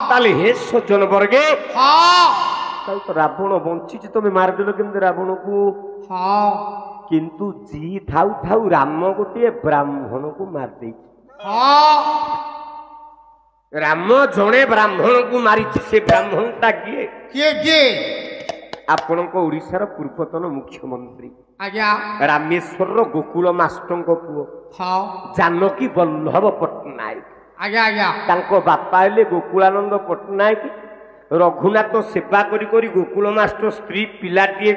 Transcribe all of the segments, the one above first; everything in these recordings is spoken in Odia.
ताले हे सज्जन वर्गे हाँ ताले तो रावण बंची तुम मारदेल केमती रावण को हाँ किंतु जी थाउ थाउ राम गोटे ब्राह्मण को मार दे हाँ राम जड़े ब्राह्मण को मारी से ब्राह्मण ता किए किए किए आपण ओडिशार पूर्वतन मुख्यमंत्री आज्ञा रामेश्वर गोकुल मास्टर पुओ हाँ जानकी वल्लभ पट्टनायक आज्ञा आज्ञा तांको बापा हेले गोकुलानंद पट्टनायक रघुनाथ सेवा करी करी गोकुल मास्टर स्त्री पिलाटी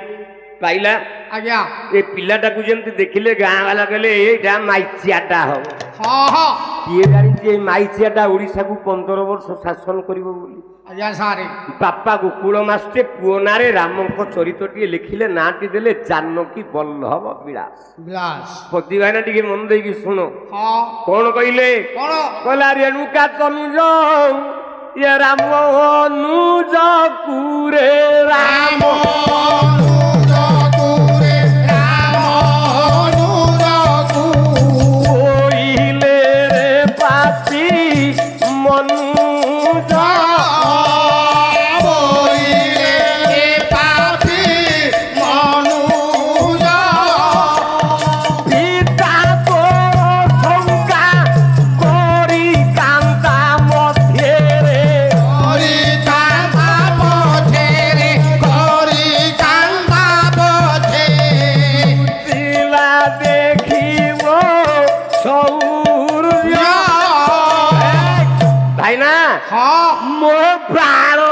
पाइला आज्ञा ए पिलाटा को जमती देखिले गाँ वाला कहले एटा माइचियाटा हो हाँ हाँ किए जानी माइचियाटा ओडिशा को 15 वर्ष शासन करिवो बोली आज्ञा सारे बापा गोकुल मास्टर पुओ नारे रामको चरित्रटी लिखिले नाटी देले जानकी वल्लभ विलास विलास प्रतिभाना टिके मन देकी सुनो हाँ कौन कहले कौन कहला रेणुका तनुज ये राम अनुज कुरे राम कोइले रे पापी मनुज पिता तो शंका करी कांता मध्य रे पिला देखिब सौर्य भाई ना हाँ मो प्राण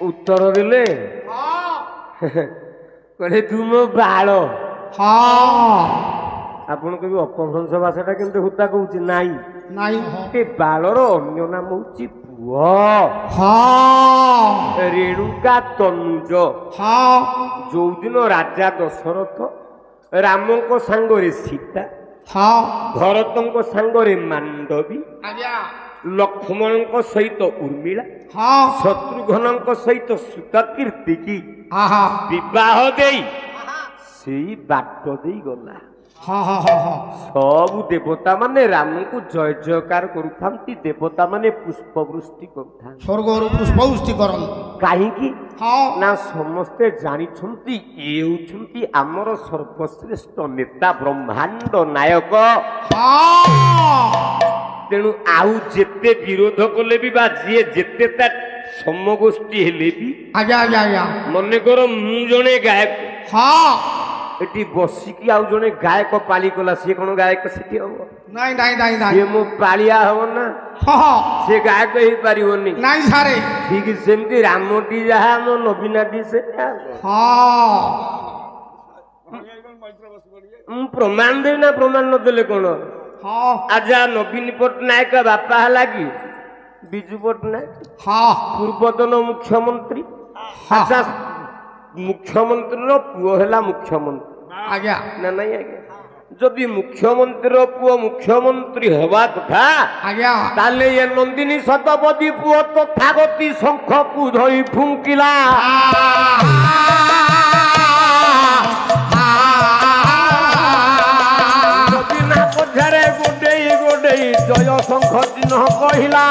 उत्तर देले कहले तुम बाल हाँ आपण कभी अपभ्रंश भाषाटा केमती हुता कहूँ नाई नहीं ए बालर अन्य नाम हूँ पुओ हाँ रेणुका तनुज हाँ जो दिन राजा दशरथ रामको सांगरे सीता हाँ भरतको सांगरे मांडवी आज्ञा लक्ष्मण सहित उर्मिला हाँ शत्रुघ्न सहित सुतकीर्ति की हाँ हाँ विवाह देई से बाट दे गला हाँ हाँ हाँ हाँ सब देवता माने राम को जय जयकार करुथांती देवता माने पुष्पवृष्टि करुथांती स्वर्ग पुष्पवृष्टि करन काहींकी हाँ ना समस्ते जानिछंती ए होछंती हमर सर्वश्रेष्ठ नेता ब्रह्मांड नायक हाँ तेणु आउ जेते विरोध कले भी बा जे जेते ता समगोष्ठी हेले भी आज्ञा आज्ञा आज्ञा मने करो मु जणे गायक हाँ एटी बसिकी आउ जणे गायक पाली कला से कोन गायक सेठी हो नहीं नहीं नहीं ये नहीं मो पालिया हो ना हाँ से गायक ही पारिवनी नहीं सारे ठीक सेमती रामटी जहा मो नवीनाटी से हाँ प्रमाण दे ना प्रमाण न देले कोन हाँ आजा नवीन पट्टनायक बापा हला कि बिजू पट्टनायक हाँ पूर्वतन मुख्यमंत्री हाँ अच्छा मुख्यमंत्री रो पुओ हला मुख्यमंत्री आज्ञा ना नहीं आज्ञा जदि मुख्यमंत्री रो पुओ मुख्यमंत्री हवा कथा आज्ञा ताले ये नंदिनी शतपथी पुओ तथागति शंख को धई फुंकिला बिना पछारे गोडेई गोडेई जय शंख चिन्ह कहिला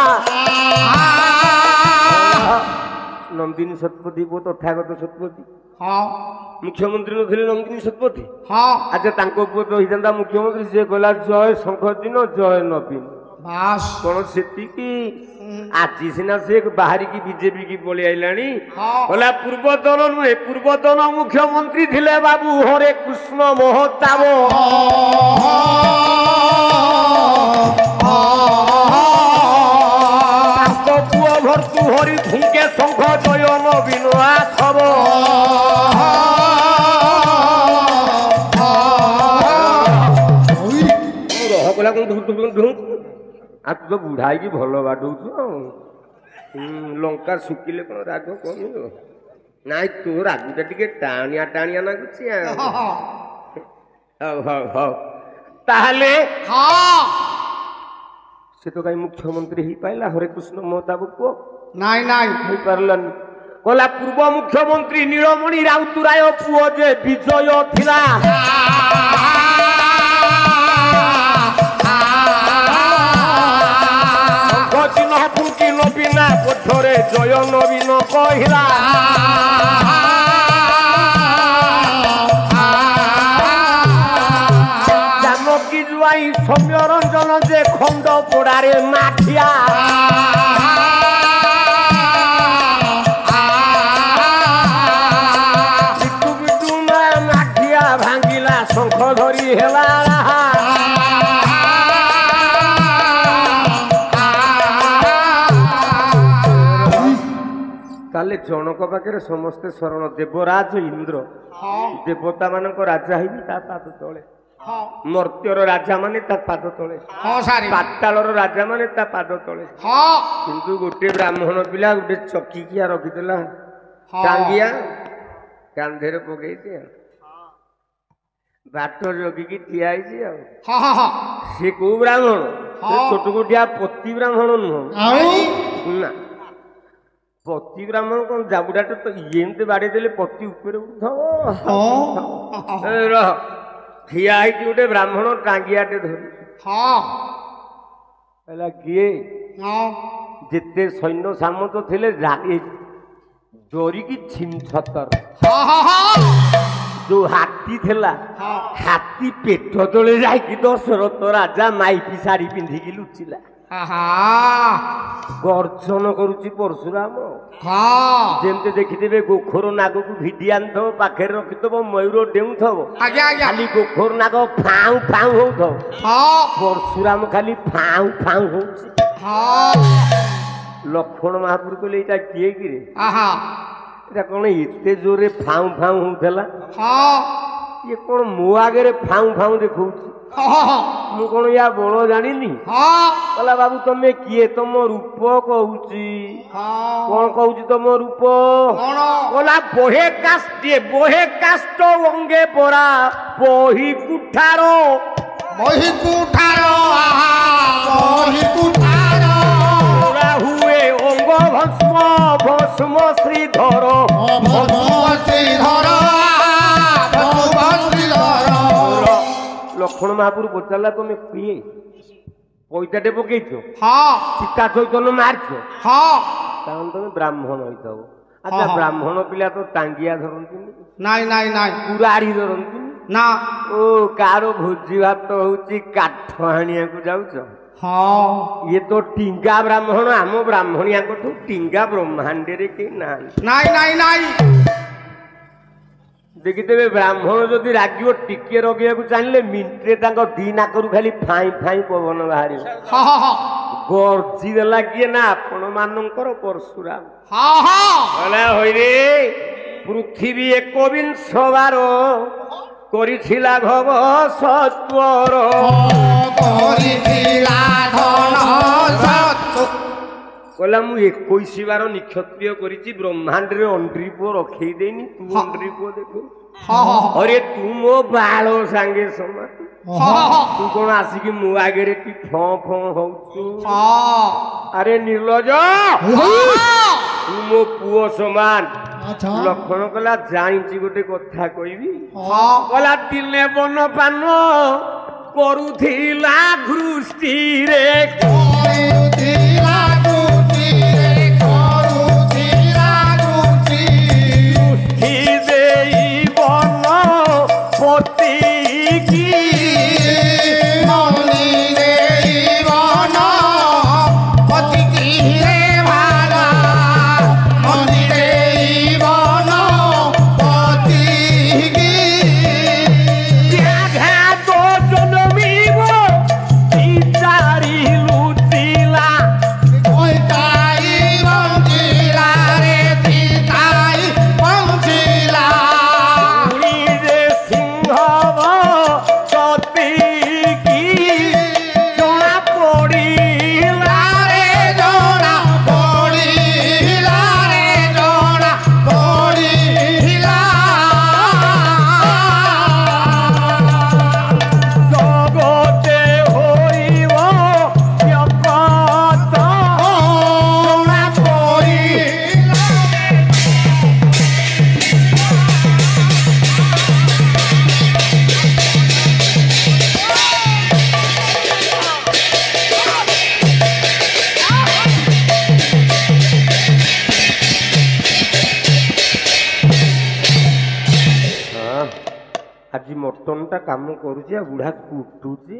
ନନ୍ଦିନୀ ଶତପଥୀ ପୁଅ ତଥାଗତ ଶତପଥୀ ହଁ ମୁଖ୍ୟମନ୍ତ୍ରୀ ନଥିଲେ ନନ୍ଦିନୀ ଶତପଥୀ। ହଁ ଆଚ୍ଛା ତାଙ୍କ ପୁଅ ତ ହେଇଥାନ୍ତା ମୁଖ୍ୟମନ୍ତ୍ରୀ, ସିଏ କହିଲା ଜୟ ଶଙ୍ଖ ଚିହ୍ନ ଜୟ ନବୀନ। ବାସ୍ କଣ ସେତିକି? ଆଜି ସିନା ସେ ବାହାରିକି ବିଜେପି କି ପଳେଇ ଆଇଲାଣି। ହଁ କହିଲା ପୂର୍ବତନ ନୁହେଁ, ପୂର୍ବତନ ମୁଖ୍ୟମନ୍ତ୍ରୀ ଥିଲେ ବାବୁ ହରେ କୃଷ୍ଣ ମହତାବ। ତାଙ୍କ ପୁଅ ଭର୍ତ୍ତୁ ହରି ଫୁଙ୍କେ ଶଙ୍ଖ ଜୟ ନବୀନ ଆସବ। ରହ କହିଲା କଣ ଢୁଁ ଆଉ ତୁ ତ ବୁଢା ହେଇକି ଭଲ ବାଡଉଛୁ ଆଉ। ଲଙ୍କା ଶୁଖିଲେ କଣ ରାଗ କମିବ? ନାଇଁ ତୋ ରାଗୁଟା ଟିକେ ଟାଣିଆ ଟାଣିଆ ଲାଗୁଛି ଆଉ। ହଉ ହଉ ହଉ ତାହେଲେ ହଁ ସେ ତ କାହିଁ ମୁଖ୍ୟମନ୍ତ୍ରୀ ହେଇପାରିଲା ହରେକୃଷ୍ଣ ମହତାବ ପୁଅ? ନାଇଁ ନାଇଁ ହେଇପାରିଲାନି। କହିଲା ପୂର୍ବ ମୁଖ୍ୟମନ୍ତ୍ରୀ ନୀଳମଣି ରାଉତରାୟ ପୁଅ ଯେ ବିଜୟ ଥିଲା। ଚିହ୍ନ ଫୁଙ୍କି ନବୀନା ପଛରେ ଜୟ ନବୀନ କହିଲା। ଜାନକୀ ଜୁଆଇ ସୌମ୍ୟ ରଞ୍ଜନ ଯେ ଖଣ୍ଡ ପୋଡାରେ ମାଠିଆ। ବିଟୁ ବିଟୁ ମାଠିଆ ଭାଙ୍ଗିଲା ଶଙ୍ଖ ଧରି ହେଲା। ତାହେଲେ ଜଣକ ପାଖରେ ସମସ୍ତେ ଶରଣ। ଦେବରାଜ ଇନ୍ଦ୍ର ଦେବତା ମାନଙ୍କ ରାଜା ହେଇବି ତା ପାଦ ତଳେ, ମର୍ତ୍ତ୍ୟର ରାଜା ମାନେ ତା ପାଦ ତଳେ, ପାତାଳର ରାଜା ମାନେ ତା ପାଦ ତଳେ। କିନ୍ତୁ ଗୋଟେ ବ୍ରାହ୍ମଣ ପିଲା ଗୋଟେ ଚକିକିଆ ରଖିଥିଲା ଟାଙ୍ଗିଆ କାନ୍ଧରେ ପକେଇଛି ଆଉ ବାଟ ଜଗିକି ଠିଆ ହେଇଛି ଆଉ। ସେ କୋଉ ବ୍ରାହ୍ମଣ? ଛୋଟ ଗୋଟିଆ ପତି ବ୍ରାହ୍ମଣ ନୁହଁ ନା। ପତି ବ୍ରାହ୍ମଣ କଣ ଜାବୁଡାଟା ତ ଏମିତି ବାଡେଇ ଦେଲେ ପତି ଉପରେ ଉଠବ। ରହ ଠିଆ ହେଇଛି ଗୋଟେ ବ୍ରାହ୍ମଣ ଟାଙ୍ଗିଆଟେ ଧରି। କହିଲା କିଏ? ଯେତେ ସୈନ୍ୟ ସାମନ୍ତ ଥିଲେ ଡରିକି ଛିନ ଛତର। ଯୋଉ ହାତୀ ଥିଲା ହାତୀ ପେଟ ତଳେ ଯାଇକି ଦଶରଥ ରାଜା ମାଇପି ଶାଢୀ ପିନ୍ଧିକି ଲୁଚିଲା। ଗର୍ଜନ କରୁଛି ପରଶୁରାମ। ଯେମିତି ଦେଖିଥିବେ ଗୋଖର ନାଗକୁ ଭିଡି ଆଣିଥବ ପାଖରେ ରଖିଥବ, ମୟୂର ଡେଉଁଥବ, ଖାଲି ଗୋଖର ନାଗ ଫାଉଁ ଫାଉଁ ହଉଥବ, ପରଶୁରାମ ଖାଲି ଫାଉଁ ଫାଉଁ ହଉଛି। ଲକ୍ଷ୍ମଣ ମହାପୁରୁ କହିଲେ ଏଇଟା କିଏ କିରେ? ଏଇଟା କଣ ଏତେ ଜୋରରେ ଫାଉଁ ଫାଉଁ ହଉଥିଲା? ଇଏ କଣ ମୋ ଆଗରେ ଫାଉଁ ଫାଉଁ ଦେଖଉଛି? ମୁଁ କଣ ୟା ବଳ ଜାଣିନି? କହିଲା ବାବୁ ତମେ କିଏ? ତମ ରୂପ କହୁଛି। କଣ କହୁଛି ତମ ରୂପ? କହିଲା ବହେ କାଷ୍ଟ ଅଙ୍ଗେ ପରା ବହି କୁଠାର। ହୁଏ ଅଙ୍ଗ ଭସ୍ମ ଭସ୍ମ ଶ୍ରୀଧର। ଲକ୍ଷ୍ମଣ ମହାପୁରୁ ପଚାରିଲା ତମେ କିଏ? ପଇତାଟେ ପକେଇଛ, ଚିତା ଚୈତନ ମାରିଛ, ତାହେଲେ ତମେ ବ୍ରାହ୍ମଣ ହେଇଥାବ। ଆଚ୍ଛା ବ୍ରାହ୍ମଣ ପିଲା ତ ଟାଙ୍ଗିଆ ଧରନ୍ତିନି, କୁରାଢି ଧରନ୍ତିନି ନା। ଓ କାର ଭୋଜି ଭାତ ହଉଛି କାଠ ହାଣିବାକୁ ଯାଉଛ? ଇଏ ତ ଟିଙ୍ଗା ବ୍ରାହ୍ମଣ। ଆମ ବ୍ରାହ୍ମଣିଆଙ୍କଠୁ ଟିଙ୍ଗା ବ୍ରହ୍ମାଣ୍ଡରେ କେହି ନାହାନ୍ତି। ଦେଖିଦେବେ ବ୍ରାହ୍ମଣ ଯଦି ରାଗିବ ଟିକିଏ ରଗିବାକୁ ଚାହିଁଲେ ମିନିଟରେ ତାଙ୍କ ଦି ନାକରୁ ଖାଲି ଫାଇଁ ଫାଇଁ ପବନ ବାହାରିବ। ଗର୍ଜି ଦେଲା କିଏ? ନା ଆପଣ ମାନଙ୍କର ପରଶୁରାମ। ହଇରେ ପୃଥିବୀ 21 ବାର କରିଥିଲା ଘବ ସତ୍ୱର। କହିଲା ମୁଁ 21 ବାର ନିକ୍ଷତ୍ରିୟ କରିଛି, ବ୍ରହ୍ମାଣ୍ଡରେ ଅଣ୍ଡ୍ରି ପୁଅ ରଖେଇ ଦେଇନି, ତୁ ଅଣ୍ଡ୍ରି ପୁଅ ଦେଖୁ। ଅରେ ତୁ ମୋ ବାଳ ସାଙ୍ଗେ ସମାନ, ତୁ କଣ ଆସିକି ମୋ ଆଗରେ କି ଫଁ ଫଁ ହଉଛୁ? ଆରେ ନିର୍ଲଜ, ତୁ ମୋ ପୁଅ ସମାନ। ଲକ୍ଷ୍ମଣ କହିଲା ଜାଣିଛି ଗୋଟେ କଥା କହିବି। କହିଲା ଦିନେ ବନପାନ କରୁଥିଲା ଘୃଷ୍ଟିରେ। ଆଜି ମଟନ ଟା କାମ କରୁଛି ଆଉ ବୁଢା କୁଟୁଛି